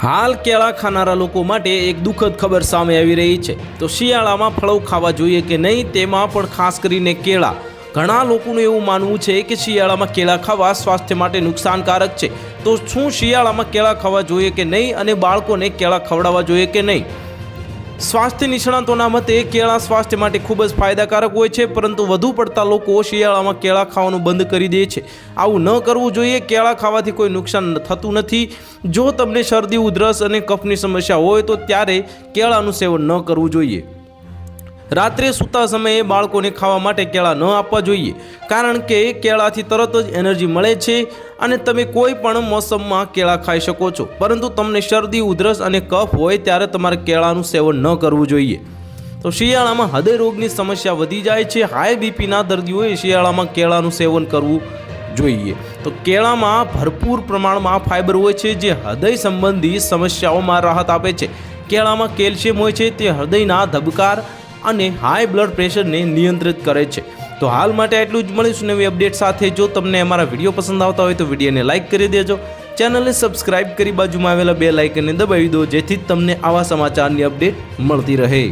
હાલ કેળા ખાનારા લોકો માટે એક દુઃખદ ખબર સામે આવી રહી છે। તો શિયાળામાં ફળો ખાવા જોઈએ કે નહીં, તેમાં પણ ખાસ કરીને કેળા। ઘણા લોકોનું એવું માનવું છે કે શિયાળામાં કેળા ખાવા સ્વાસ્થ્ય માટે નુકસાનકારક છે। તો શું શિયાળામાં કેળા ખાવા જોઈએ કે નહીં અને બાળકોને કેળા ખવડાવવા જોઈએ કે નહીં? સ્વાસ્થ્ય નિષ્ણાતોના મતે કેળા સ્વાસ્થ્ય માટે ખૂબ જ ફાયદાકારક હોય છે, પરંતુ વધુ પડતા લોકો શિયાળામાં કેળા ખાવાનું બંધ કરી દે છે। આવું ન કરવું જોઈએ। કેળા ખાવાથી કોઈ નુકસાન થતું નથી। જો તમને શરદી, ઉધરસ અને કફની સમસ્યા હોય તો ત્યારે કેળાનું સેવન ન કરવું જોઈએ। રાત્રે સૂતા સમયે બાળકોને ખાવા માટે કેળા ન આપવા જોઈએ, કારણ કે કેળાથી તરત જ એનર્જી મળે છે અને તમે કોઈ પણ મોસમમાં કેળા ખાઈ શકો છો, પરંતુ તમને શરદી, ઉધરસ અને કફ હોય ત્યારે તમારે કેળાનું સેવન ન કરવું જોઈએ। તો શિયાળામાં હૃદય રોગની સમસ્યા વધી જાય છે। હાઈ બીપીના દર્દીઓએ શિયાળામાં કેળાનું સેવન કરવું જોઈએ। તો કેળામાં ભરપૂર પ્રમાણમાં ફાઇબર હોય છે, જે હૃદય સંબંધી સમસ્યાઓમાં રાહત આપે છે। કેળામાં કેલ્શિયમ હોય છે, તે હૃદયના ધબકાર અને હાઈ બ્લડ પ્રેશરને નિયંત્રિત કરે છે। તો હાલ માટે આટલું જ। મળીશું નવી અપડેટ સાથે। જો તમને અમારા વિડીયો પસંદ આવતા હોય તો વિડીયોને લાઇક કરી દેજો, ચેનલને સબસ્ક્રાઇબ કરી બાજુમાં આવેલા બેલ આઇકનને દબાવી દો, જેથી તમને આવા સમાચારની અપડેટ મળતી રહે।